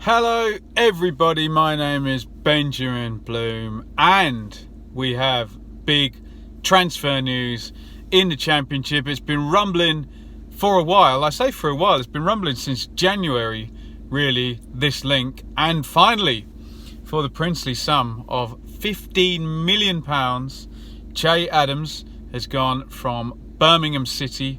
Hello everybody, my name is Benjamin Bloom and we have big transfer news in the Championship. It's been rumbling for a while. I say for a while, it's been rumbling since January, really, this link. And finally, for the princely sum of £15 million, Che Adams has gone from Birmingham City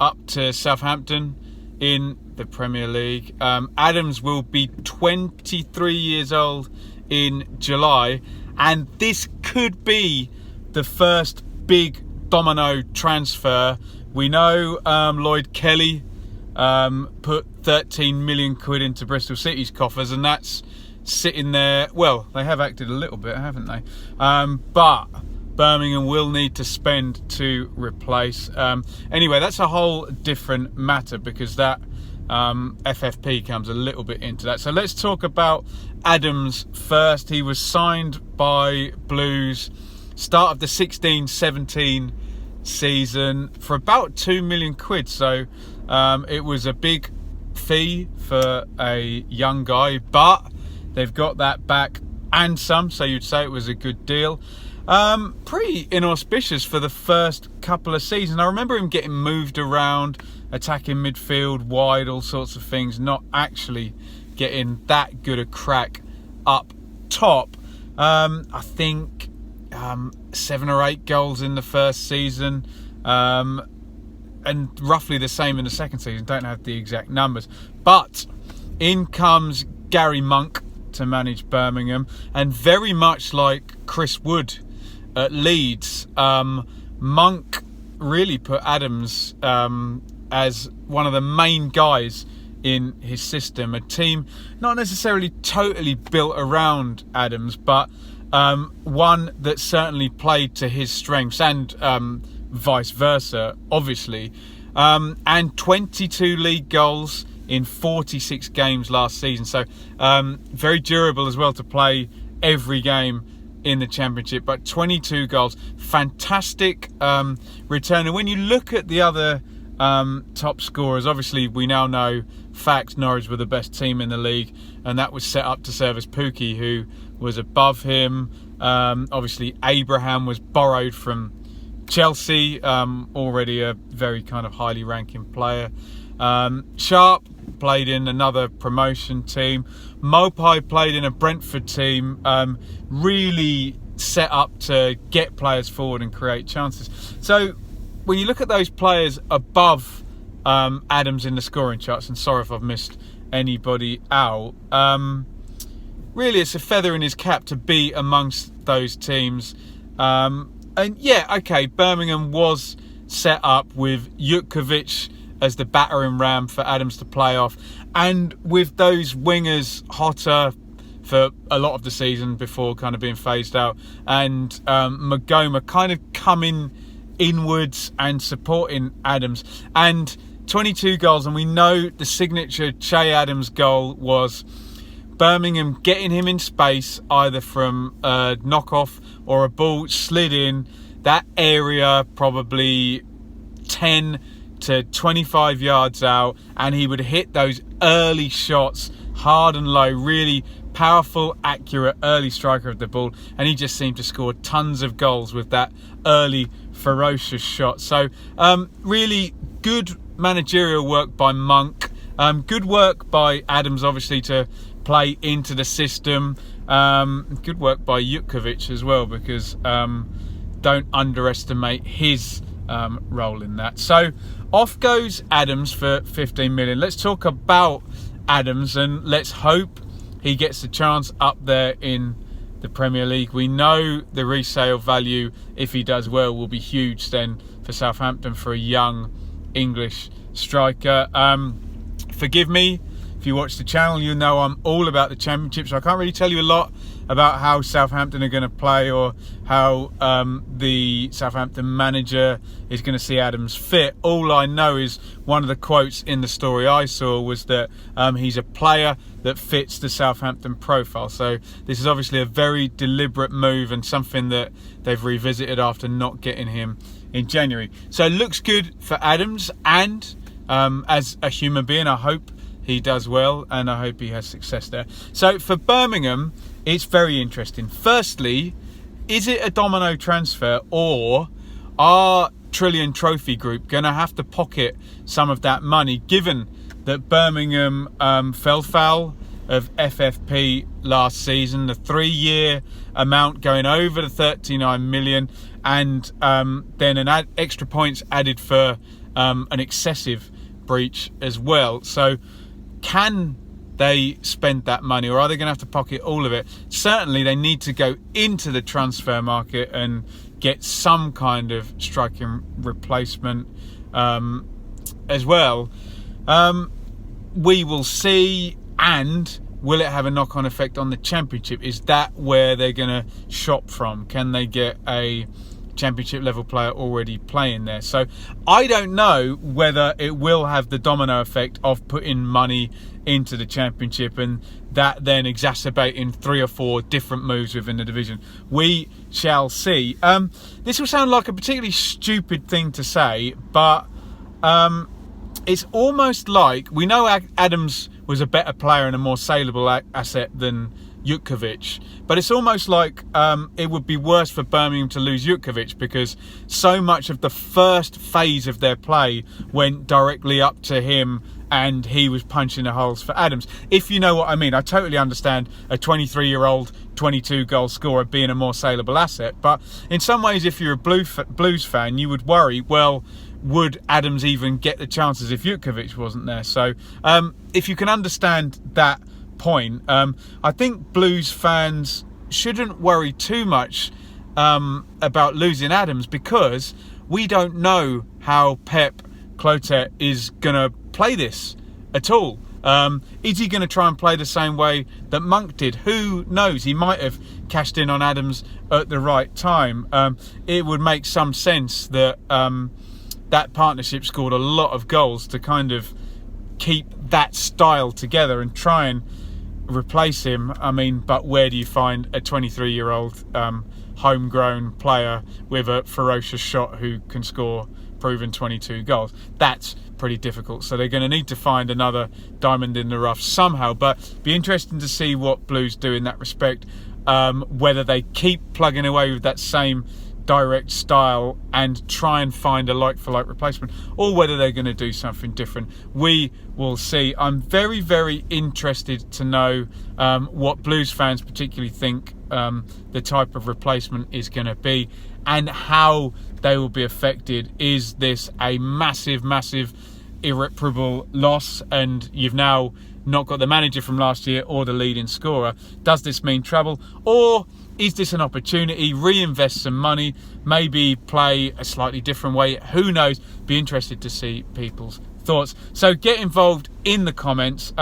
up to Southampton in the Premier League. Adams will be 23 years old in July, and this could be the first big domino transfer. We know Lloyd Kelly put 13 million quid into Bristol City's coffers, and that's sitting there. Well, they have acted a little bit, haven't they? But Birmingham will need to spend to replace. Anyway, that's a whole different matter because that FFP comes a little bit into that. So let's talk about Adams first. He was signed by Blues start of the 16-17 season for about 2 million quid. So it was a big fee for a young guy, but they've got that back and some, so you'd say it was a good deal. Pretty inauspicious for the first couple of seasons. I remember him getting moved around, attacking midfield, wide, all sorts of things, not actually getting that good a crack up top. I think 7 or 8 goals in the first season, and roughly the same in the second season. Don't have the exact numbers. But in comes Gary Monk to manage Birmingham, and very much like Chris Wood at Leeds, Monk really put Adams as one of the main guys in his system. A team not necessarily totally built around Adams, but one that certainly played to his strengths, and vice versa, obviously. And 22 league goals in 46 games last season. So very durable as well to play every game in the Championship, but 22 goals, fantastic return. And when you look at the other top scorers, obviously we now know fact Norwich were the best team in the league, and that was set up to serve as Pookie, who was above him. Obviously Abraham was borrowed from Chelsea, already a very kind of highly ranking player. Sharp played in another promotion team. Mopai played in a Brentford team, really set up to get players forward and create chances. So when you look at those players above Adams in the scoring charts, and sorry if I've missed anybody out, really it's a feather in his cap to be amongst those teams. And yeah, okay, Birmingham was set up with Jutkovic as the battering ram for Adams to play off, and with those wingers hotter for a lot of the season before kind of being phased out, and Magoma kind of coming inwards and supporting Adams, and 22 goals. And we know the signature Che Adams goal was Birmingham getting him in space, either from a knockoff or a ball slid in that area, probably 10 to 25 yards out, and he would hit those early shots hard and low. Really powerful, accurate early striker of the ball, and he just seemed to score tons of goals with that early ferocious shot. So really good managerial work by Monk, good work by Adams obviously to play into the system, good work by Jutkovic as well, because don't underestimate his role in that. So off goes Adams for 15 million. Let's talk about Adams, and let's hope he gets a chance up there in the Premier League. We know the resale value, if he does well, will be huge then for Southampton for a young English striker. Forgive me, if you watch the channel, you know I'm all about the Championship, so I can't really tell you a lot about how Southampton are going to play, or how the Southampton manager is going to see Adams fit. All I know is one of the quotes in the story I saw was that he's a player that fits the Southampton profile. So this is obviously a very deliberate move, and something that they've revisited after not getting him in January. So it looks good for Adams, and as a human being, I hope he does well, and I hope he has success there. So for Birmingham, it's very interesting. Firstly, is it a domino transfer, or are Trillion Trophy Group going to have to pocket some of that money, given that Birmingham fell foul of FFP last season, the 3-year amount going over the 39 million, and then an extra points added for an excessive breach as well. So can they spend that money, or are they going to have to pocket all of it? Certainly they need to go into the transfer market and get some kind of striking replacement as well. We will see. And will it have a knock-on effect on the Championship? Is that where they're going to shop from? Can they get a Championship level player already playing there? So I don't know whether it will have the domino effect of putting money into the Championship and that then exacerbating 3 or 4 different moves within the division. We shall see. This will sound like a particularly stupid thing to say, but it's almost like, we know Adams was a better player and a more saleable asset than Jutkovic, but it's almost like it would be worse for Birmingham to lose Jutkovic, because so much of the first phase of their play went directly up to him and he was punching the holes for Adams. If you know what I mean. I totally understand a 23-year-old 22-goal scorer being a more saleable asset, but in some ways, if you're a Blues fan, you would worry, well, would Adams even get the chances if Jutkovic wasn't there? So if you can understand that point, I think Blues fans shouldn't worry too much about losing Adams, because we don't know how Pep Clotet is going to play this at all. Is he going to try and play the same way that Monk did? Who knows? He might have cashed in on Adams at the right time. It would make some sense that that partnership scored a lot of goals to kind of keep that style together and try and replace him. I mean, but where do you find a 23-year-old homegrown player with a ferocious shot who can score proven 22 goals? That's pretty difficult. So they're going to need to find another diamond in the rough somehow. But be interesting to see what Blues do in that respect, whether they keep plugging away with that same direct style and try and find a like-for-like replacement, or whether they're going to do something different. We will see. I'm very, very interested to know what Blues fans particularly think the type of replacement is going to be and how they will be affected. Is this a massive, massive, irreparable loss, and you've now not got the manager from last year or the leading scorer? Does this mean trouble, or is this an opportunity? Reinvest some money, maybe play a slightly different way. Who knows? Be interested to see people's thoughts. So get involved in the comments.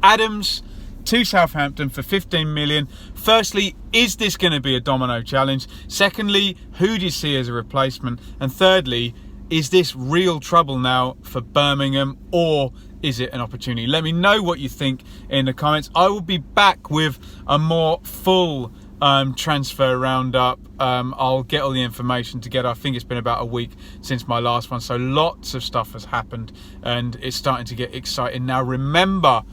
Adams to Southampton for 15 million. Firstly, is this going to be a domino challenge? Secondly, who do you see as a replacement? And thirdly, is this real trouble now for Birmingham, or is it an opportunity? Let me know what you think in the comments. I will be back with a more full transfer roundup. I'll get all the information together. I think it's been about a week since my last one, so lots of stuff has happened and it's starting to get exciting. Now remember,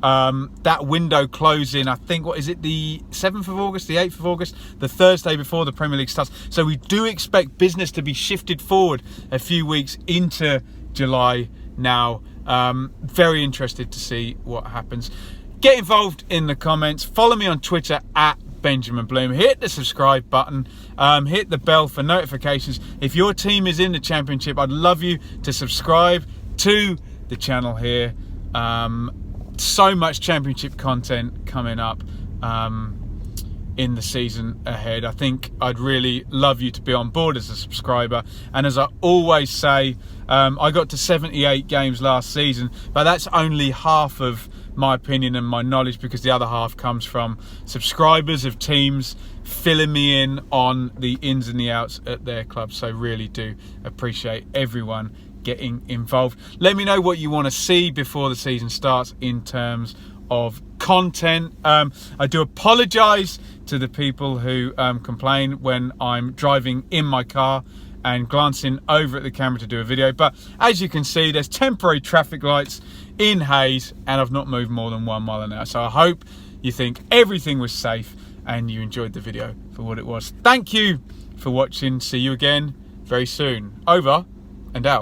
that window closing, I think, what is it, the 7th of August, the 8th of August, the Thursday before the Premier League starts. So we do expect business to be shifted forward a few weeks into July now. Very interested to see what happens. Get involved in the comments. Follow me on Twitter at Benjamin Bloom. Hit the subscribe button. Hit the bell for notifications. If your team is in the Championship, I'd love you to subscribe to the channel here. So much Championship content coming up in the season ahead. I think I'd really love you to be on board as a subscriber. And as I always say, I got to 78 games last season, but that's only half of my opinion and my knowledge, because the other half comes from subscribers of teams filling me in on the ins and the outs at their club. So really do appreciate everyone getting involved. Let me know what you want to see before the season starts in terms of content. I do apologise to the people who complain when I'm driving in my car and glancing over at the camera to do a video. But as you can see, there's temporary traffic lights in Hayes, and I've not moved more than 1 mile an hour. So I hope you think everything was safe and you enjoyed the video for what it was. Thank you for watching. See you again very soon. Over and out.